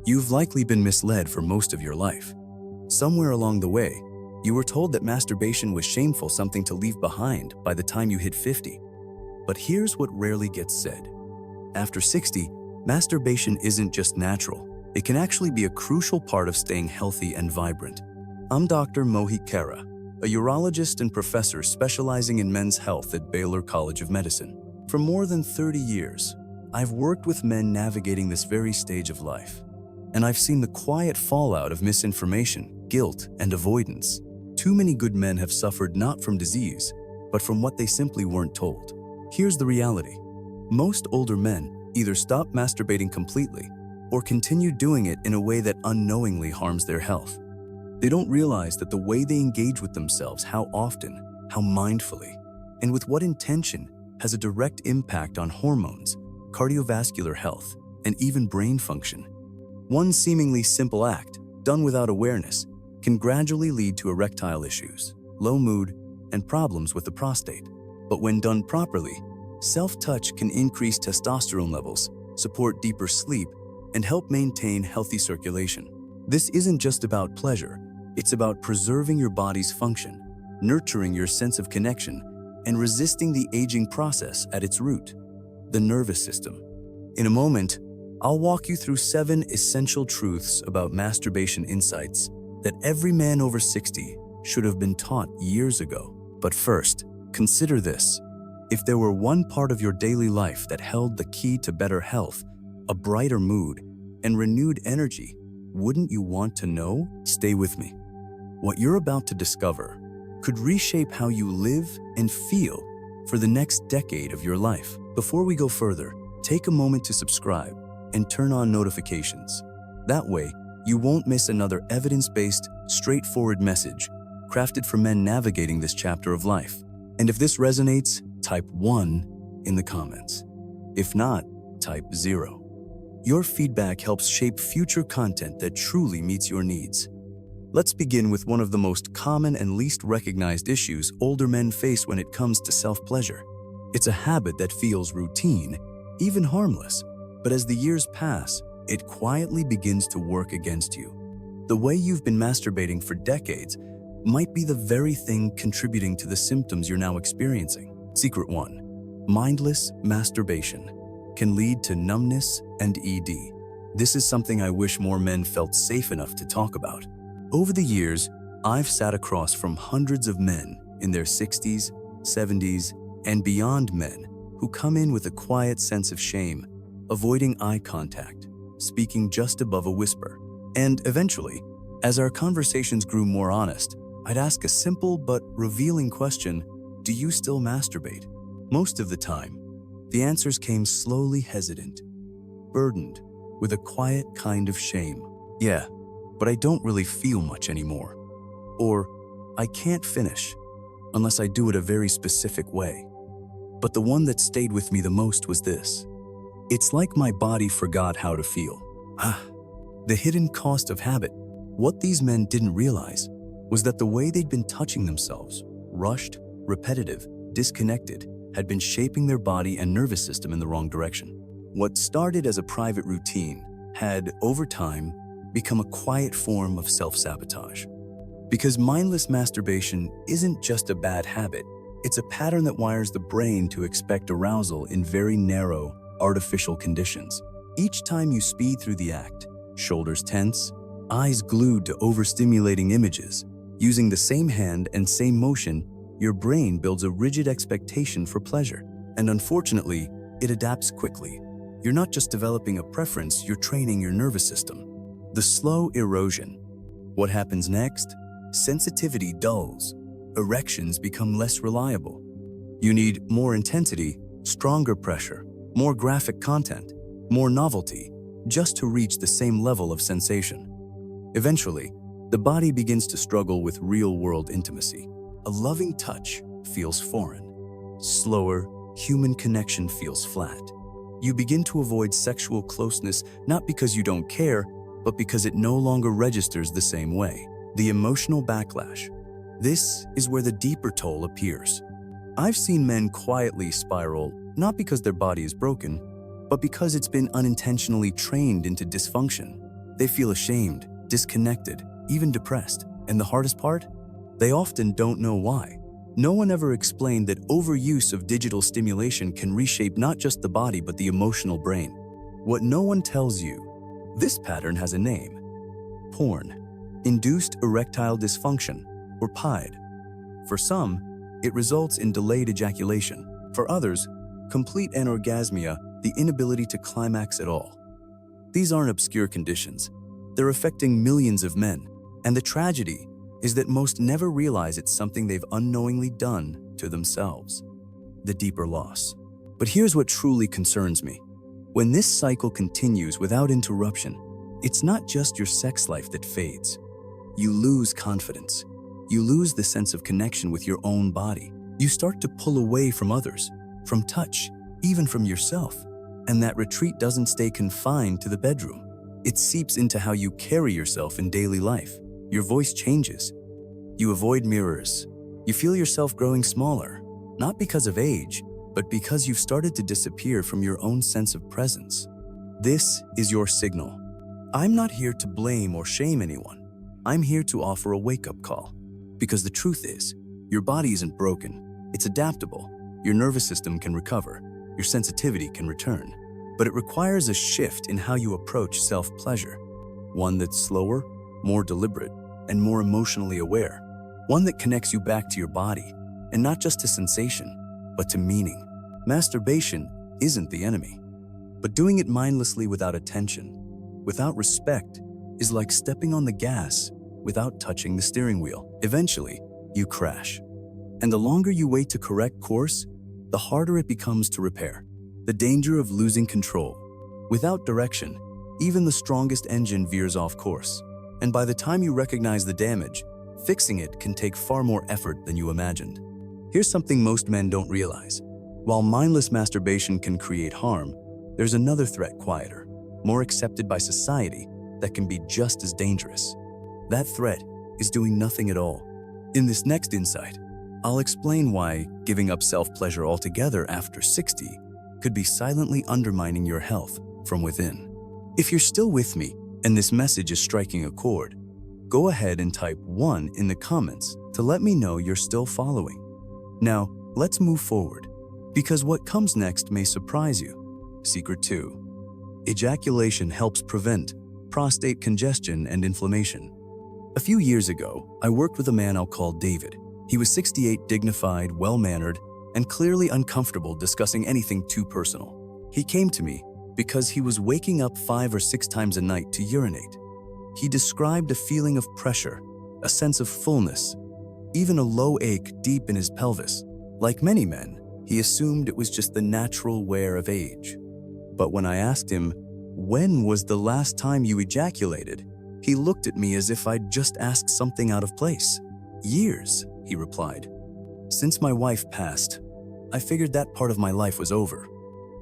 You've likely been misled for most of your life. Somewhere along the way, you were told that masturbation was shameful, something to leave behind by the time you hit 50. But here's what rarely gets said. After 60, masturbation isn't just natural. It can actually be a crucial part of staying healthy and vibrant. I'm Dr. Mohit Kara, a urologist and professor specializing in men's health at Baylor College of Medicine. For more than 30 years, I've worked with men navigating this very stage of life. And I've seen the quiet fallout of misinformation, guilt, and avoidance. Too many good men have suffered not from disease, but from what they simply weren't told. Here's the reality. Most older men either stop masturbating completely or continue doing it in a way that unknowingly harms their health. They don't realize that the way they engage with themselves, how often, how mindfully, and with what intention has a direct impact on hormones, cardiovascular health, and even brain function. One seemingly simple act, done without awareness, can gradually lead to erectile issues, low mood, and problems with the prostate. But when done properly, self-touch can increase testosterone levels, support deeper sleep, and help maintain healthy circulation. This isn't just about pleasure, it's about preserving your body's function, nurturing your sense of connection, and resisting the aging process at its root, the nervous system. In a moment, I'll walk you through 7 essential truths about masturbation insights that every man over 60 should have been taught years ago. But first, consider this. If there were one part of your daily life that held the key to better health, a brighter mood, and renewed energy, wouldn't you want to know? Stay with me. What you're about to discover could reshape how you live and feel for the next decade of your life. Before we go further, take a moment to subscribe and turn on notifications. That way, you won't miss another evidence-based, straightforward message crafted for men navigating this chapter of life. And if this resonates, type 1 in the comments. If not, type 0. Your feedback helps shape future content that truly meets your needs. Let's begin with one of the most common and least recognized issues older men face when it comes to self-pleasure. It's a habit that feels routine, even harmless, but as the years pass, it quietly begins to work against you. The way you've been masturbating for decades might be the very thing contributing to the symptoms you're now experiencing. Secret 1. Mindless masturbation can lead to numbness and ED. This is something I wish more men felt safe enough to talk about. Over the years, I've sat across from hundreds of men in their 60s, 70s, and beyond, men who come in with a quiet sense of shame, avoiding eye contact, speaking just above a whisper. And eventually, as our conversations grew more honest, I'd ask a simple but revealing question: do you still masturbate? Most of the time, the answers came slowly hesitant, burdened with a quiet kind of shame. Yeah, but I don't really feel much anymore. Or, I can't finish unless I do it a very specific way. But the one that stayed with me the most was this: it's like my body forgot how to feel. The hidden cost of habit. What these men didn't realize was that the way they'd been touching themselves, rushed, repetitive, disconnected, had been shaping their body and nervous system in the wrong direction. What started as a private routine had, over time, become a quiet form of self-sabotage. Because mindless masturbation isn't just a bad habit, it's a pattern that wires the brain to expect arousal in very narrow, artificial conditions. Each time you speed through the act, shoulders tense, eyes glued to overstimulating images, using the same hand and same motion, your brain builds a rigid expectation for pleasure. And unfortunately, it adapts quickly. You're not just developing a preference, you're training your nervous system. The slow erosion. What happens next? Sensitivity dulls. Erections become less reliable. You need more intensity, stronger pressure, more graphic content, more novelty, just to reach the same level of sensation. Eventually, the body begins to struggle with real-world intimacy. A loving touch feels foreign. Slower, human connection feels flat. You begin to avoid sexual closeness not because you don't care, but because it no longer registers the same way. The emotional backlash. This is where the deeper toll appears. I've seen men quietly spiral, not because their body is broken, but because it's been unintentionally trained into dysfunction. They feel ashamed, disconnected, even depressed. And the hardest part? They often don't know why. No one ever explained that overuse of digital stimulation can reshape not just the body but the emotional brain. What no one tells you, this pattern has a name. Porn, induced erectile dysfunction, or PIDE. For some, it results in delayed ejaculation. For others, complete anorgasmia, the inability to climax at all. These aren't obscure conditions. They're affecting millions of men, and the tragedy is that most never realize it's something they've unknowingly done to themselves. The deeper loss. But here's what truly concerns me. When this cycle continues without interruption, it's not just your sex life that fades. You lose confidence. You lose the sense of connection with your own body. You start to pull away from others, from touch, even from yourself. And that retreat doesn't stay confined to the bedroom. It seeps into how you carry yourself in daily life. Your voice changes. You avoid mirrors. You feel yourself growing smaller, not because of age, but because you've started to disappear from your own sense of presence. This is your signal. I'm not here to blame or shame anyone. I'm here to offer a wake-up call. Because the truth is, your body isn't broken. It's adaptable. Your nervous system can recover. Your sensitivity can return. But it requires a shift in how you approach self-pleasure. One that's slower, more deliberate, and more emotionally aware. One that connects you back to your body, and not just to sensation, but to meaning. Masturbation isn't the enemy, but doing it mindlessly without attention, without respect, is like stepping on the gas without touching the steering wheel. Eventually, you crash. And the longer you wait to correct course, the harder it becomes to repair. The danger of losing control. Without direction, even the strongest engine veers off course. And by the time you recognize the damage, fixing it can take far more effort than you imagined. Here's something most men don't realize. While mindless masturbation can create harm, there's another threat quieter, more accepted by society, that can be just as dangerous. That threat is doing nothing at all. In this next insight, I'll explain why giving up self-pleasure altogether after 60 could be silently undermining your health from within. If you're still with me and this message is striking a chord, go ahead and type 1 in the comments to let me know you're still following. Now, let's move forward, because what comes next may surprise you. Secret 2. Ejaculation helps prevent prostate congestion and inflammation. A few years ago, I worked with a man I'll call David. He was 68, dignified, well-mannered, and clearly uncomfortable discussing anything too personal. He came to me because he was waking up 5 or 6 times a night to urinate. He described a feeling of pressure, a sense of fullness, even a low ache deep in his pelvis. Like many men, he assumed it was just the natural wear of age. But when I asked him, "When was the last time you ejaculated?" he looked at me as if I'd just asked something out of place. "Years," he replied. "Since my wife passed, I figured that part of my life was over."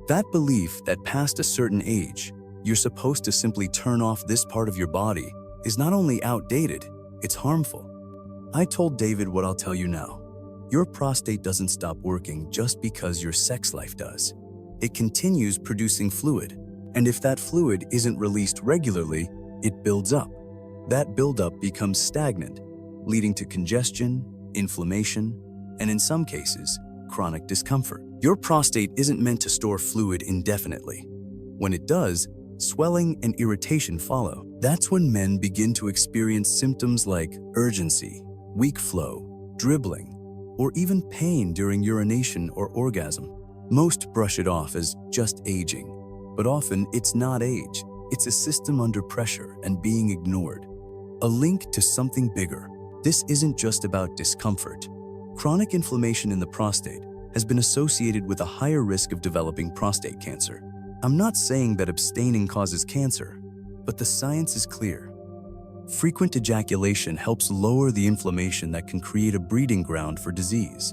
That belief that past a certain age, you're supposed to simply turn off this part of your body is not only outdated, it's harmful. I told David what I'll tell you now. Your prostate doesn't stop working just because your sex life does. It continues producing fluid, and if that fluid isn't released regularly, it builds up. That buildup becomes stagnant, leading to congestion, inflammation, and in some cases, chronic discomfort. Your prostate isn't meant to store fluid indefinitely. When it does, swelling and irritation follow. That's when men begin to experience symptoms like urgency, weak flow, dribbling, or even pain during urination or orgasm. Most brush it off as just aging, but often it's not age. It's a system under pressure and being ignored. A link to something bigger. This isn't just about discomfort. Chronic inflammation in the prostate has been associated with a higher risk of developing prostate cancer. I'm not saying that abstaining causes cancer, but the science is clear. Frequent ejaculation helps lower the inflammation that can create a breeding ground for disease.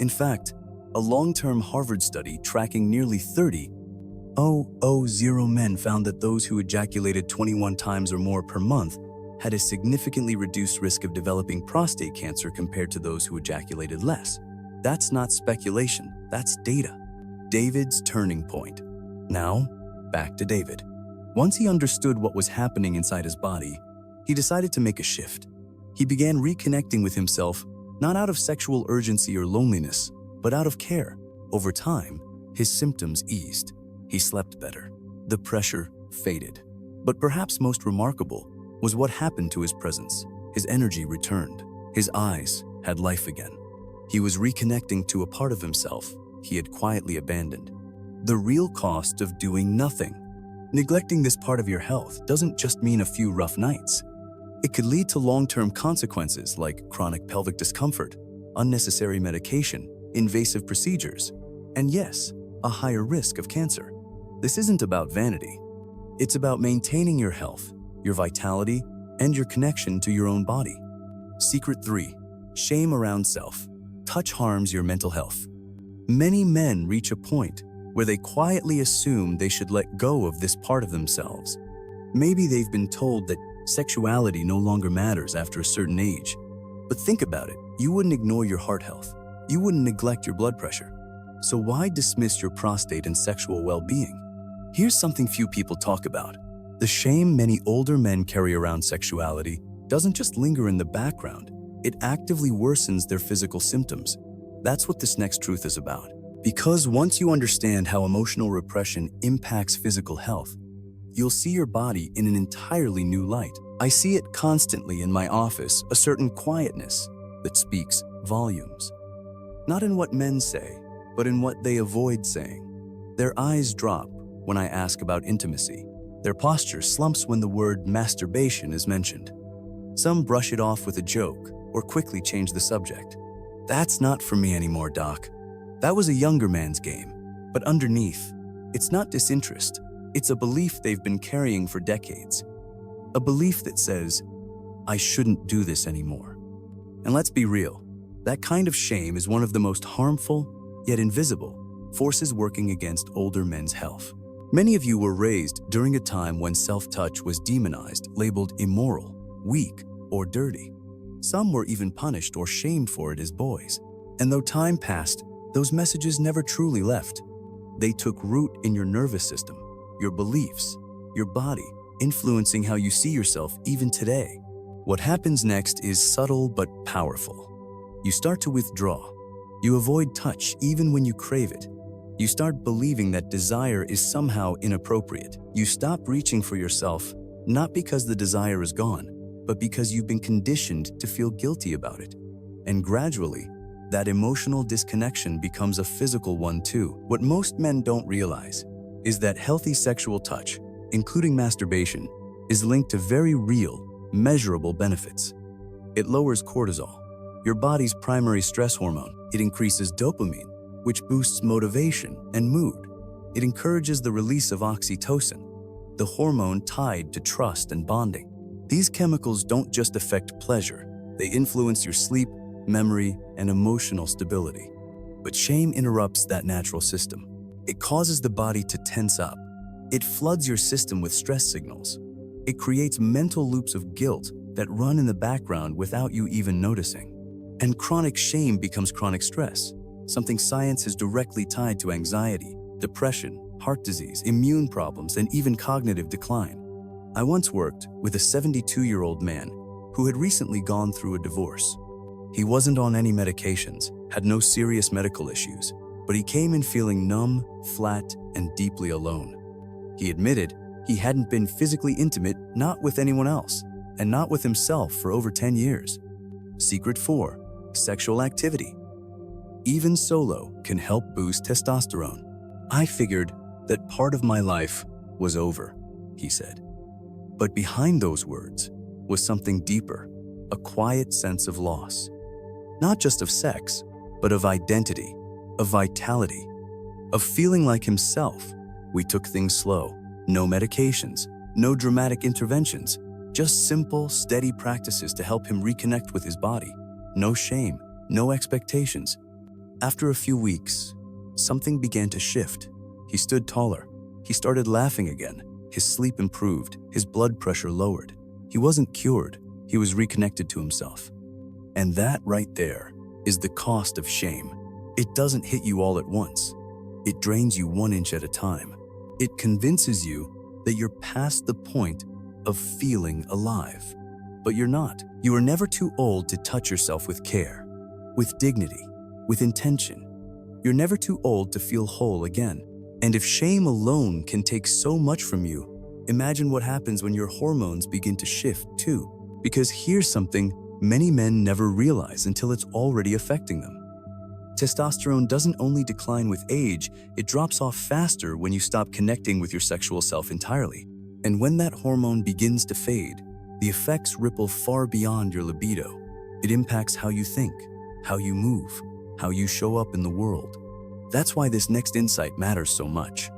In fact, a long-term Harvard study tracking nearly 30,000 men found that those who ejaculated 21 times or more per month had a significantly reduced risk of developing prostate cancer compared to those who ejaculated less. That's not speculation, that's data. David's turning point. Now, back to David. Once he understood what was happening inside his body, he decided to make a shift. He began reconnecting with himself, not out of sexual urgency or loneliness, but out of care. Over time, his symptoms eased. He slept better. The pressure faded. But perhaps most remarkable was what happened to his presence. His energy returned. His eyes had life again. He was reconnecting to a part of himself he had quietly abandoned. The real cost of doing nothing. Neglecting this part of your health doesn't just mean a few rough nights. It could lead to long-term consequences like chronic pelvic discomfort, unnecessary medication, invasive procedures, and yes, a higher risk of cancer. This isn't about vanity. It's about maintaining your health, your vitality, and your connection to your own body. Secret 3. Shame around self. Touch harms your mental health. Many men reach a point where they quietly assume they should let go of this part of themselves. Maybe they've been told that sexuality no longer matters after a certain age. But think about it. You wouldn't ignore your heart health. You wouldn't neglect your blood pressure. So why dismiss your prostate and sexual well-being? Here's something few people talk about. The shame many older men carry around sexuality doesn't just linger in the background. It actively worsens their physical symptoms. That's what this next truth is about. Because once you understand how emotional repression impacts physical health, you'll see your body in an entirely new light. I see it constantly in my office, a certain quietness that speaks volumes. Not in what men say, but in what they avoid saying. Their eyes drop when I ask about intimacy. Their posture slumps when the word masturbation is mentioned. Some brush it off with a joke or quickly change the subject. That's not for me anymore, doc. That was a younger man's game. But underneath, it's not disinterest. It's a belief they've been carrying for decades. A belief that says, I shouldn't do this anymore. And let's be real, that kind of shame is one of the most harmful, yet invisible, forces working against older men's health. Many of you were raised during a time when self-touch was demonized, labeled immoral, weak, or dirty. Some were even punished or shamed for it as boys. And though time passed, those messages never truly left. They took root in your nervous system, your beliefs, your body, influencing how you see yourself even today. What happens next is subtle but powerful. You start to withdraw. You avoid touch even when you crave it. You start believing that desire is somehow inappropriate. You stop reaching for yourself, not because the desire is gone, but because you've been conditioned to feel guilty about it. And gradually, that emotional disconnection becomes a physical one too. What most men don't realize is that healthy sexual touch, including masturbation, is linked to very real, measurable benefits. It lowers cortisol, your body's primary stress hormone. It increases dopamine, which boosts motivation and mood. It encourages the release of oxytocin, the hormone tied to trust and bonding. These chemicals don't just affect pleasure, they influence your sleep, memory, and emotional stability. But shame interrupts that natural system. It causes the body to tense up. It floods your system with stress signals. It creates mental loops of guilt that run in the background without you even noticing. And chronic shame becomes chronic stress, something science has directly tied to anxiety, depression, heart disease, immune problems, and even cognitive decline. I once worked with a 72-year-old man who had recently gone through a divorce. He wasn't on any medications, had no serious medical issues, but he came in feeling numb, flat, and deeply alone. He admitted he hadn't been physically intimate, not with anyone else, and not with himself for over 10 years. Secret 4. Sexual activity. Even solo can help boost testosterone. I figured that part of my life was over, he said. But behind those words was something deeper, a quiet sense of loss. Not just of sex, but of identity, of vitality, of feeling like himself. We took things slow, no medications, no dramatic interventions, just simple, steady practices to help him reconnect with his body. No shame, no expectations. After a few weeks, something began to shift. He stood taller. He started laughing again. His sleep improved. His blood pressure lowered. He wasn't cured. He was reconnected to himself. And that right there is the cost of shame. It doesn't hit you all at once. It drains you 1 inch at a time. It convinces you that you're past the point of feeling alive. But you're not. You are never too old to touch yourself with care, with dignity, with intention. You're never too old to feel whole again. And if shame alone can take so much from you, imagine what happens when your hormones begin to shift too. Because here's something many men never realize until it's already affecting them. Testosterone doesn't only decline with age, it drops off faster when you stop connecting with your sexual self entirely. And when that hormone begins to fade, the effects ripple far beyond your libido. It impacts how you think, how you move, how you show up in the world. That's why this next insight matters so much.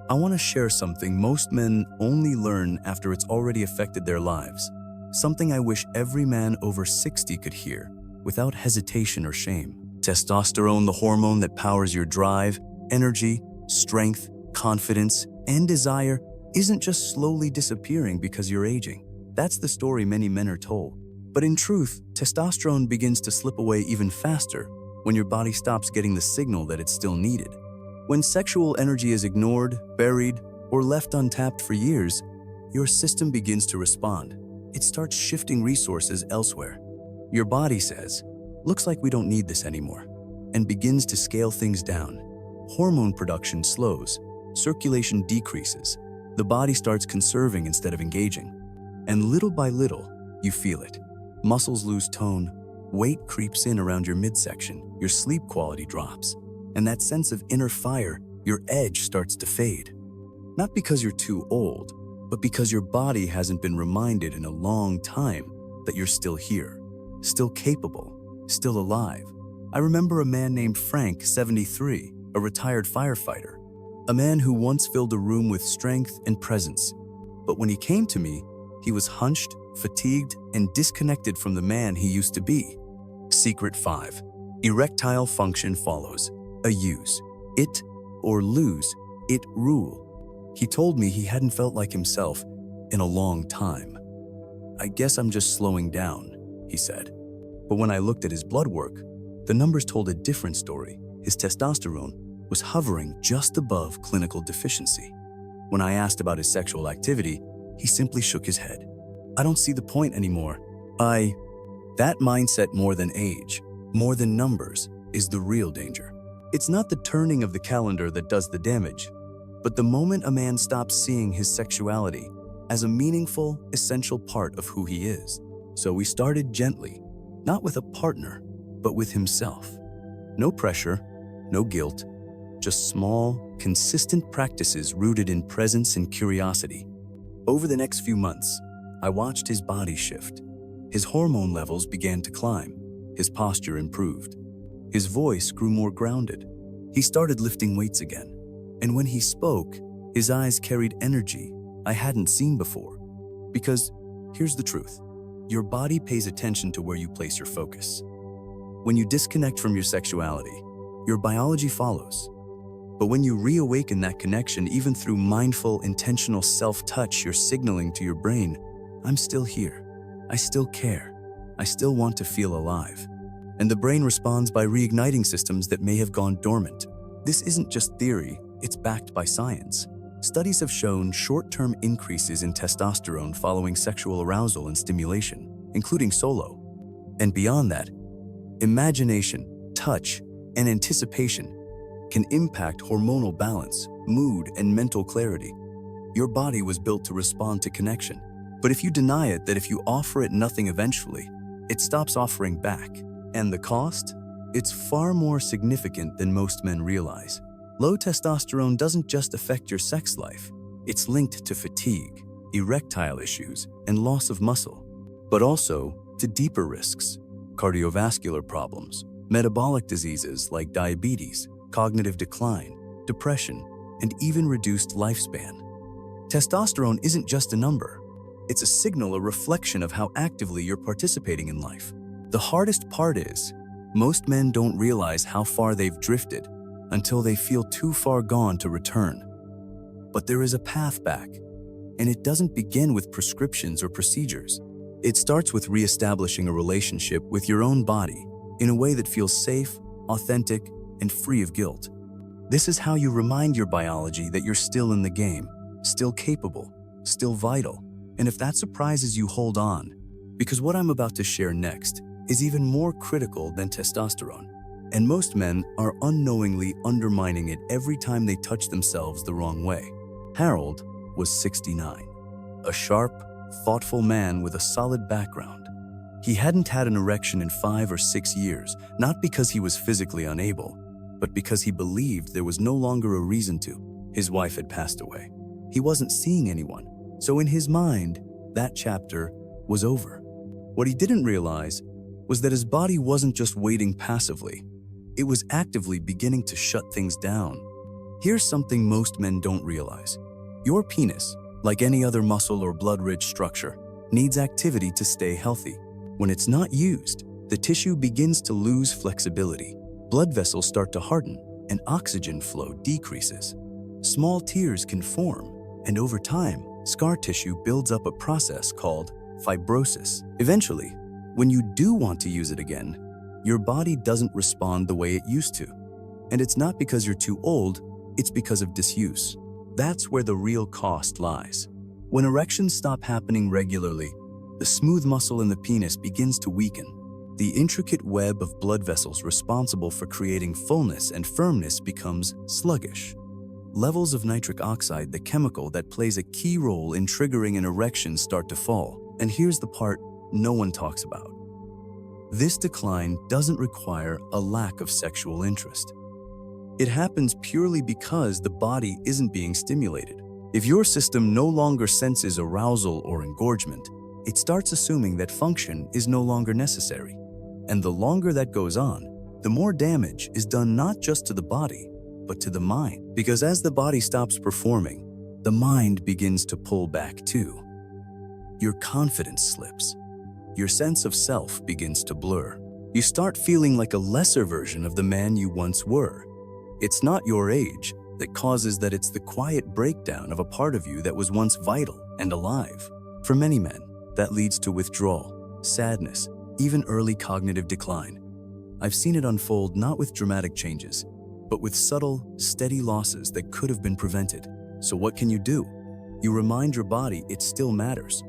I want to share something most men only learn after it's already affected their lives. Something I wish every man over 60 could hear, without hesitation or shame. Testosterone, the hormone that powers your drive, energy, strength, confidence, and desire, isn't just slowly disappearing because you're aging. That's the story many men are told. But in truth, testosterone begins to slip away even faster when your body stops getting the signal that it's still needed. When sexual energy is ignored, buried, or left untapped for years, your system begins to respond. It starts shifting resources elsewhere. Your body says, "Looks like we don't need this anymore," and begins to scale things down. Hormone production slows, circulation decreases, the body starts conserving instead of engaging. And little by little, you feel it. Muscles lose tone, weight creeps in around your midsection, your sleep quality drops, and that sense of inner fire, your edge starts to fade. Not because you're too old, but because your body hasn't been reminded in a long time that you're still here, still capable, still alive. I remember a man named Frank, 73, a retired firefighter, a man who once filled a room with strength and presence. But when he came to me, he was hunched, fatigued, and disconnected from the man he used to be. Secret 5. Erectile function follows. A use it or lose it rule. He told me he hadn't felt like himself in a long time. "I guess I'm just slowing down," he said. But when I looked at his blood work, the numbers told a different story. His testosterone was hovering just above clinical deficiency. When I asked about his sexual activity, he simply shook his head. "I don't see the point anymore. That mindset, more than age, more than numbers, is the real danger. It's not the turning of the calendar that does the damage, but the moment a man stops seeing his sexuality as a meaningful, essential part of who he is. So we started gently, not with a partner, but with himself. No pressure, no guilt, just small, consistent practices rooted in presence and curiosity. Over the next few months, I watched his body shift. His hormone levels began to climb. His posture improved. His voice grew more grounded. He started lifting weights again. And when he spoke, his eyes carried energy I hadn't seen before. Because here's the truth. Your body pays attention to where you place your focus. When you disconnect from your sexuality, your biology follows. But when you reawaken that connection, even through mindful, intentional self-touch, you're signaling to your brain, I'm still here. I still care. I still want to feel alive. And the brain responds by reigniting systems that may have gone dormant. This isn't just theory, it's backed by science. Studies have shown short-term increases in testosterone following sexual arousal and stimulation, including solo. And beyond that, imagination, touch, and anticipation can impact hormonal balance, mood, and mental clarity. Your body was built to respond to connection. But if you deny it, that if you offer it nothing eventually, it stops offering back. And the cost? It's far more significant than most men realize. Low testosterone doesn't just affect your sex life. It's linked to fatigue, erectile issues, and loss of muscle, but also to deeper risks, cardiovascular problems, metabolic diseases like diabetes, cognitive decline, depression, and even reduced lifespan. Testosterone isn't just a number. It's a signal, a reflection of how actively you're participating in life. The hardest part is, most men don't realize how far they've drifted until they feel too far gone to return. But there is a path back, and it doesn't begin with prescriptions or procedures. It starts with reestablishing a relationship with your own body in a way that feels safe, authentic, and free of guilt. This is how you remind your biology that you're still in the game, still capable, still vital. And if that surprises you, hold on, because what I'm about to share next is even more critical than testosterone. And most men are unknowingly undermining it every time they touch themselves the wrong way. Harold was 69, a sharp, thoughtful man with a solid background. He hadn't had an erection in 5 or 6 years, not because he was physically unable, but because he believed there was no longer a reason to. His wife had passed away. He wasn't seeing anyone, so in his mind, that chapter was over. What he didn't realize was that his body wasn't just waiting passively. It was actively beginning to shut things down. Here's something most men don't realize. Your penis, like any other muscle or blood-rich structure, needs activity to stay healthy. When it's not used, the tissue begins to lose flexibility. Blood vessels start to harden, and oxygen flow decreases. Small tears can form, and over time, scar tissue builds up a process called fibrosis. Eventually, when you do want to use it again, your body doesn't respond the way it used to. And it's not because you're too old, it's because of disuse. That's where the real cost lies. When erections stop happening regularly, the smooth muscle in the penis begins to weaken. The intricate web of blood vessels responsible for creating fullness and firmness becomes sluggish. Levels of nitric oxide, the chemical that plays a key role in triggering an erection, start to fall. And here's the part no one talks about. This decline doesn't require a lack of sexual interest. It happens purely because the body isn't being stimulated. If your system no longer senses arousal or engorgement, it starts assuming that function is no longer necessary. And the longer that goes on, the more damage is done not just to the body, but to the mind. Because as the body stops performing, the mind begins to pull back too. Your confidence slips. Your sense of self begins to blur. You start feeling like a lesser version of the man you once were. It's not your age that causes that, it's the quiet breakdown of a part of you that was once vital and alive. For many men, that leads to withdrawal, sadness, even early cognitive decline. I've seen it unfold not with dramatic changes, but with subtle, steady losses that could have been prevented. So what can you do? You remind your body it still matters.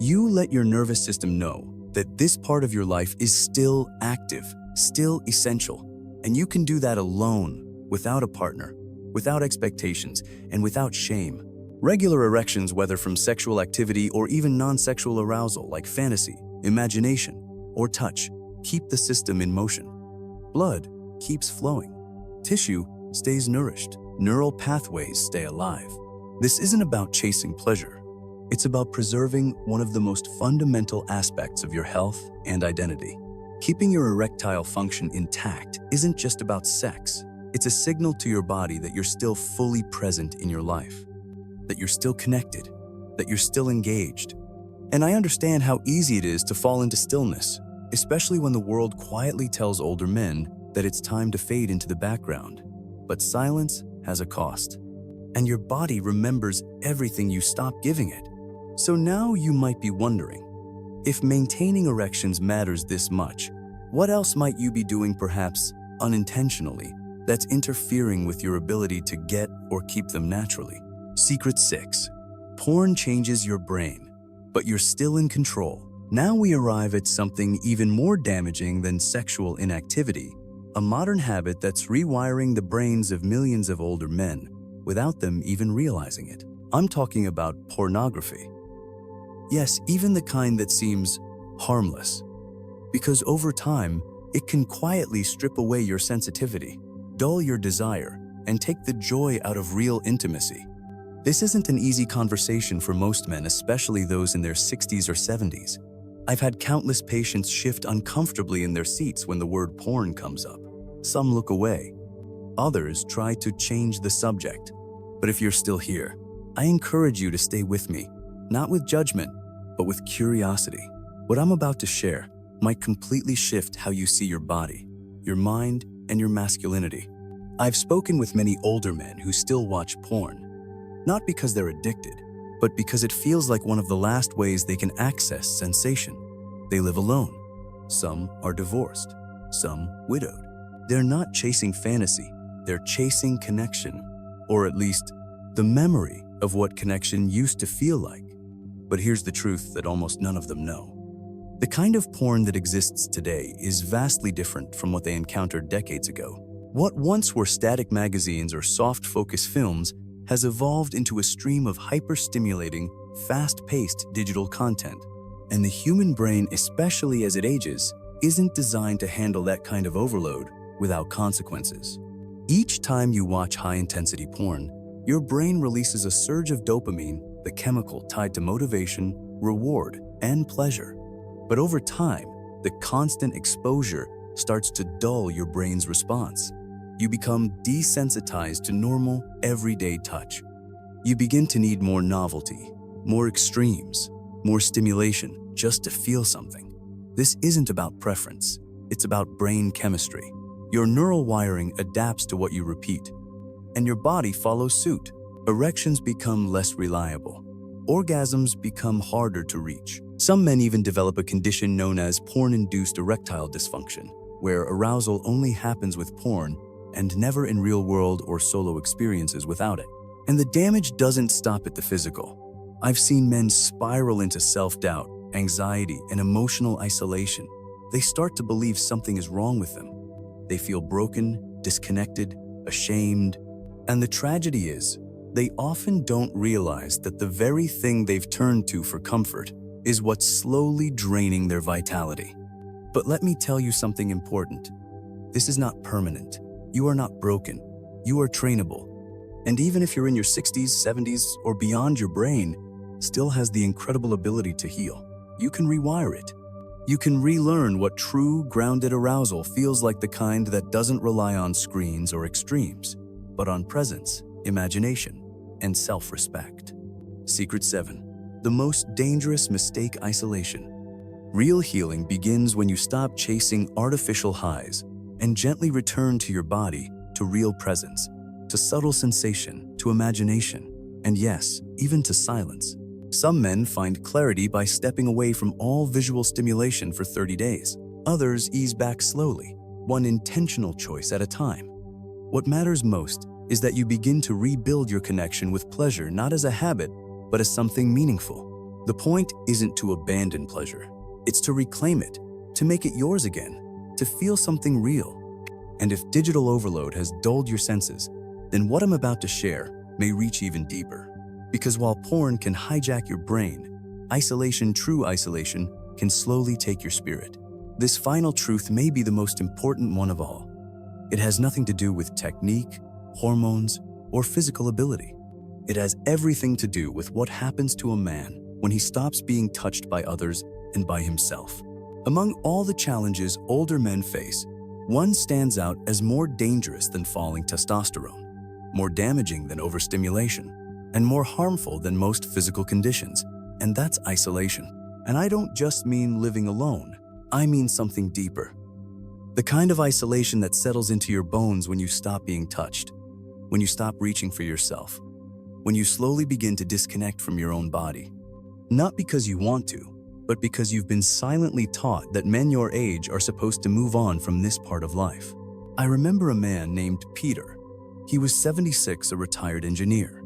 You let your nervous system know that this part of your life is still active, still essential, and you can do that alone, without a partner, without expectations, and without shame. Regular erections, whether from sexual activity or even non-sexual arousal like fantasy, imagination, or touch, keep the system in motion. Blood keeps flowing. Tissue stays nourished. Neural pathways stay alive. This isn't about chasing pleasure. It's about preserving one of the most fundamental aspects of your health and identity. Keeping your erectile function intact isn't just about sex. It's a signal to your body that you're still fully present in your life, that you're still connected, that you're still engaged. And I understand how easy it is to fall into stillness, especially when the world quietly tells older men that it's time to fade into the background. But silence has a cost, and your body remembers everything you stop giving it. So now you might be wondering, if maintaining erections matters this much, what else might you be doing, perhaps unintentionally, that's interfering with your ability to get or keep them naturally? Secret 6. Porn changes your brain, but you're still in control. Now we arrive at something even more damaging than sexual inactivity, a modern habit that's rewiring the brains of millions of older men without them even realizing it. I'm talking about pornography. Yes, even the kind that seems harmless. Because over time, it can quietly strip away your sensitivity, dull your desire, and take the joy out of real intimacy. This isn't an easy conversation for most men, especially those in their 60s or 70s. I've had countless patients shift uncomfortably in their seats when the word porn comes up. Some look away. Others try to change the subject. But if you're still here, I encourage you to stay with me, not with judgment, but with curiosity. What I'm about to share might completely shift how you see your body, your mind, and your masculinity. I've spoken with many older men who still watch porn, not because they're addicted, but because it feels like one of the last ways they can access sensation. They live alone. Some are divorced, some widowed. They're not chasing fantasy, they're chasing connection, or at least the memory of what connection used to feel like. But here's the truth that almost none of them know. The kind of porn that exists today is vastly different from what they encountered decades ago. What once were static magazines or soft-focus films has evolved into a stream of hyper-stimulating, fast-paced digital content. And the human brain, especially as it ages, isn't designed to handle that kind of overload without consequences. Each time you watch high-intensity porn, your brain releases a surge of dopamine, the chemical tied to motivation, reward, and pleasure. But over time, the constant exposure starts to dull your brain's response. You become desensitized to normal, everyday touch. You begin to need more novelty, more extremes, more stimulation just to feel something. This isn't about preference, it's about brain chemistry. Your neural wiring adapts to what you repeat, and your body follows suit. Erections become less reliable. Orgasms become harder to reach. Some men even develop a condition known as porn-induced erectile dysfunction, where arousal only happens with porn and never in real-world or solo experiences without it. And the damage doesn't stop at the physical. I've seen men spiral into self-doubt, anxiety, and emotional isolation. They start to believe something is wrong with them. They feel broken, disconnected, ashamed. And the tragedy is, they often don't realize that the very thing they've turned to for comfort is what's slowly draining their vitality. But let me tell you something important. This is not permanent. You are not broken. You are trainable. And even if you're in your 60s, 70s, or beyond, your brain still has the incredible ability to heal. You can rewire it. You can relearn what true, grounded arousal feels like, the kind that doesn't rely on screens or extremes, but on presence, imagination, and self-respect. Secret 7. The most dangerous mistake: isolation. Real healing begins when you stop chasing artificial highs and gently return to your body, to real presence, to subtle sensation, to imagination, and yes, even to silence. Some men find clarity by stepping away from all visual stimulation for 30 days. Others ease back slowly, one intentional choice at a time. What matters most is that you begin to rebuild your connection with pleasure, not as a habit, but as something meaningful. The point isn't to abandon pleasure. It's to reclaim it, to make it yours again, to feel something real. And if digital overload has dulled your senses, then what I'm about to share may reach even deeper. Because while porn can hijack your brain, isolation, true isolation, can slowly take your spirit. This final truth may be the most important one of all. It has nothing to do with technique, hormones, or physical ability. It has everything to do with what happens to a man when he stops being touched by others and by himself. Among all the challenges older men face, one stands out as more dangerous than falling testosterone, more damaging than overstimulation, and more harmful than most physical conditions, and that's isolation. And I don't just mean living alone, I mean something deeper. The kind of isolation that settles into your bones when you stop being touched, when you stop reaching for yourself, when you slowly begin to disconnect from your own body. Not because you want to, but because you've been silently taught that men your age are supposed to move on from this part of life. I remember a man named Peter. He was 76, a retired engineer.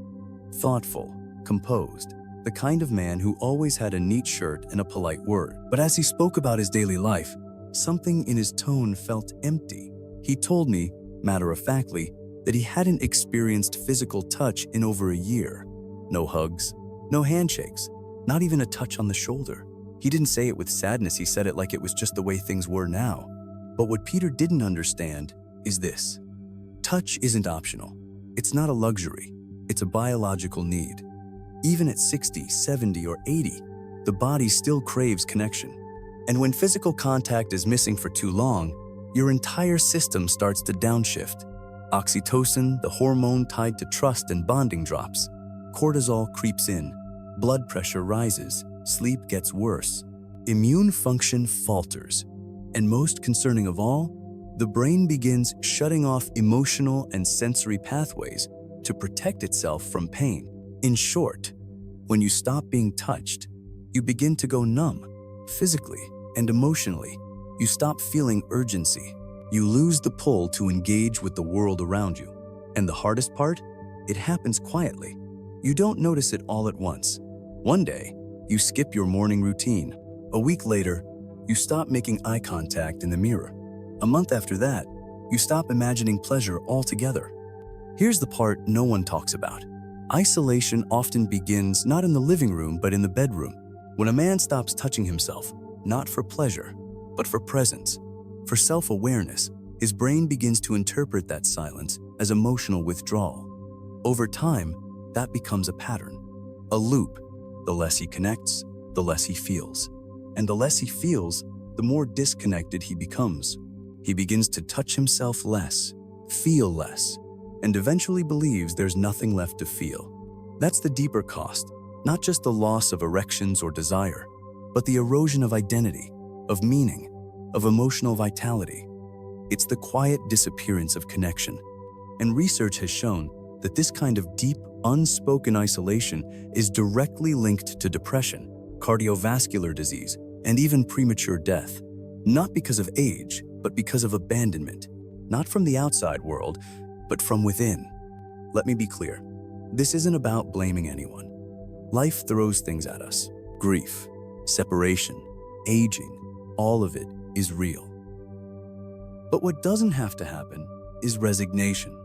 Thoughtful, composed, the kind of man who always had a neat shirt and a polite word. But as he spoke about his daily life, something in his tone felt empty. He told me, matter-of-factly, that he hadn't experienced physical touch in over a year. No hugs, no handshakes, not even a touch on the shoulder. He didn't say it with sadness, he said it like it was just the way things were now. But what Peter didn't understand is this. Touch isn't optional. It's not a luxury. It's a biological need. Even at 60, 70, or 80, the body still craves connection. And when physical contact is missing for too long, your entire system starts to downshift. Oxytocin, the hormone tied to trust and bonding, drops. Cortisol creeps in. Blood pressure rises. Sleep gets worse. Immune function falters. And most concerning of all, the brain begins shutting off emotional and sensory pathways to protect itself from pain. In short, when you stop being touched, you begin to go numb, physically and emotionally. You stop feeling urgency. You lose the pull to engage with the world around you. And the hardest part? It happens quietly. You don't notice it all at once. One day, you skip your morning routine. A week later, you stop making eye contact in the mirror. A month after that, you stop imagining pleasure altogether. Here's the part no one talks about. Isolation often begins not in the living room but in the bedroom. When a man stops touching himself, not for pleasure, but for presence, for self-awareness, his brain begins to interpret that silence as emotional withdrawal. Over time, that becomes a pattern, a loop. The less he connects, the less he feels. And the less he feels, the more disconnected he becomes. He begins to touch himself less, feel less, and eventually believes there's nothing left to feel. That's the deeper cost, not just the loss of erections or desire, but the erosion of identity, of meaning, of emotional vitality. It's the quiet disappearance of connection. And research has shown that this kind of deep, unspoken isolation is directly linked to depression, cardiovascular disease, and even premature death. Not because of age, but because of abandonment. Not from the outside world, but from within. Let me be clear. This isn't about blaming anyone. Life throws things at us. Grief, separation, aging, all of it is real. But what doesn't have to happen is resignation.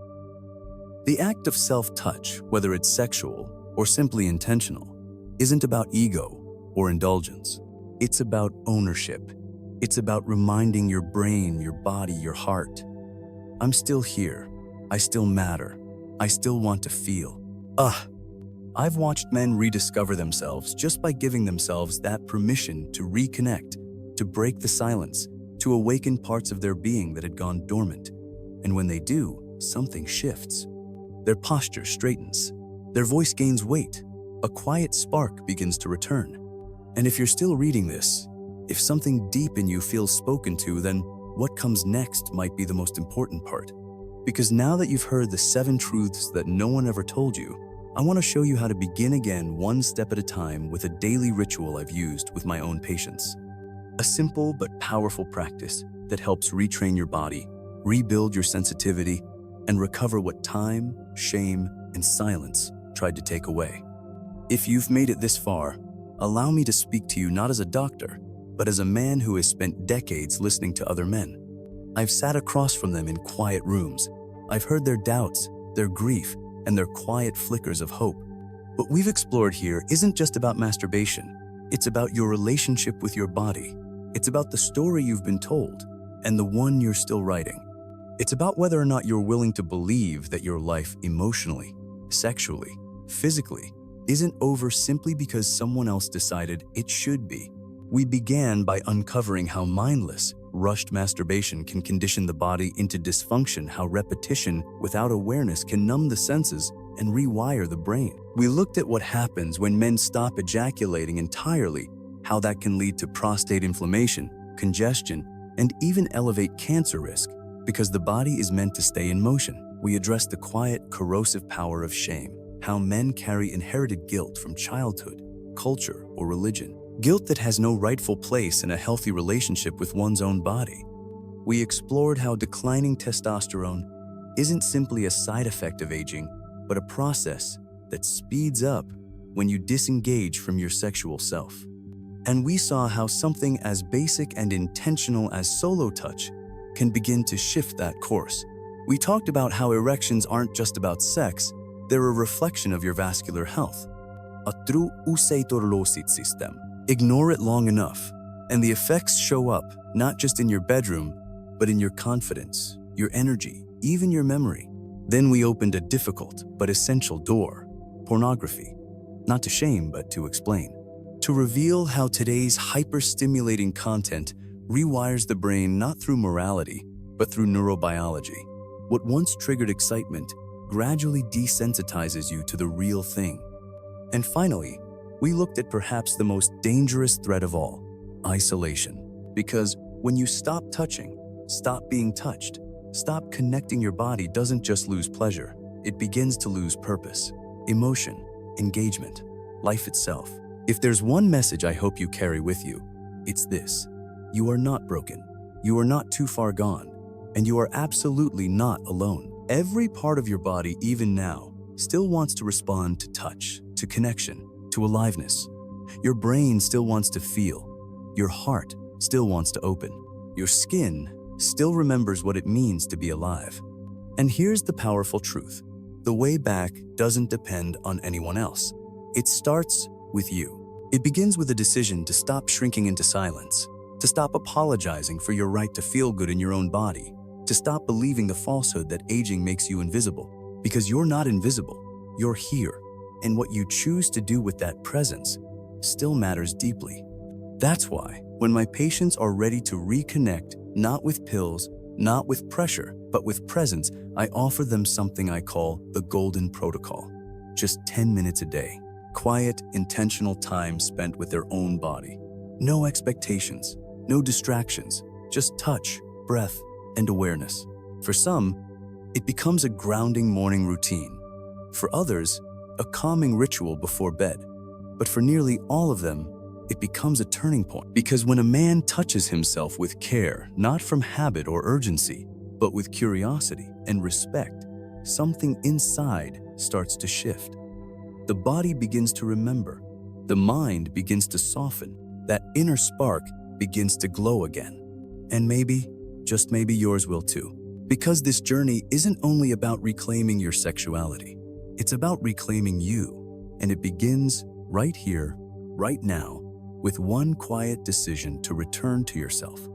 The act of self-touch, whether it's sexual or simply intentional, isn't about ego or indulgence. It's about ownership. It's about reminding your brain, your body, your heart, I'm still here. I still matter. I still want to feel. I've watched men rediscover themselves just by giving themselves that permission to reconnect, to break the silence, to awaken parts of their being that had gone dormant. And when they do, something shifts. Their posture straightens. Their voice gains weight. A quiet spark begins to return. And if you're still reading this, if something deep in you feels spoken to, then what comes next might be the most important part. Because now that you've heard the 7 truths that no one ever told you, I want to show you how to begin again one step at a time with a daily ritual I've used with my own patients. A simple but powerful practice that helps retrain your body, rebuild your sensitivity, and recover what time, shame, and silence tried to take away. If you've made it this far, allow me to speak to you not as a doctor, but as a man who has spent decades listening to other men. I've sat across from them in quiet rooms. I've heard their doubts, their grief, and their quiet flickers of hope. What we've explored here isn't just about masturbation. It's about your relationship with your body. It's about the story you've been told and the one you're still writing. It's about whether or not you're willing to believe that your life emotionally, sexually, physically, isn't over simply because someone else decided it should be. We began by uncovering how mindless, rushed masturbation can condition the body into dysfunction, how repetition without awareness can numb the senses and rewire the brain. We looked at what happens when men stop ejaculating entirely, how that can lead to prostate inflammation, congestion, and even elevate cancer risk, because the body is meant to stay in motion. We addressed the quiet, corrosive power of shame, how men carry inherited guilt from childhood, culture, or religion. Guilt that has no rightful place in a healthy relationship with one's own body. We explored how declining testosterone isn't simply a side effect of aging, but a process that speeds up when you disengage from your sexual self. And we saw how something as basic and intentional as solo touch can begin to shift that course. We talked about how erections aren't just about sex, they're a reflection of your vascular health. A true useitorlosit system. Ignore it long enough, and the effects show up not just in your bedroom, but in your confidence, your energy, even your memory. Then we opened a difficult but essential door, pornography. Not to shame, but to explain. To reveal how today's hyper-stimulating content rewires the brain not through morality, but through neurobiology. What once triggered excitement gradually desensitizes you to the real thing. And finally, we looked at perhaps the most dangerous threat of all, isolation. Because when you stop touching, stop being touched, stop connecting, your body doesn't just lose pleasure, it begins to lose purpose, emotion, engagement, life itself. If there's one message I hope you carry with you, it's this. You are not broken, you are not too far gone, and you are absolutely not alone. Every part of your body, even now, still wants to respond to touch, to connection, to aliveness. Your brain still wants to feel. Your heart still wants to open. Your skin still remembers what it means to be alive. And here's the powerful truth. The way back doesn't depend on anyone else. It starts with you. It begins with a decision to stop shrinking into silence, to stop apologizing for your right to feel good in your own body, to stop believing the falsehood that aging makes you invisible. Because you're not invisible, you're here. And what you choose to do with that presence still matters deeply. That's why, when my patients are ready to reconnect, not with pills, not with pressure, but with presence, I offer them something I call the Golden Protocol. Just 10 minutes a day. Quiet, intentional time spent with their own body. No expectations, no distractions, just touch, breath, and awareness. For some, it becomes a grounding morning routine. For others, a calming ritual before bed. But for nearly all of them, it becomes a turning point. Because when a man touches himself with care, not from habit or urgency, but with curiosity and respect, something inside starts to shift. The body begins to remember. The mind begins to soften. That inner spark begins to glow again. And maybe, just maybe yours will too. Because this journey isn't only about reclaiming your sexuality. It's about reclaiming you. And it begins right here, right now, with one quiet decision to return to yourself.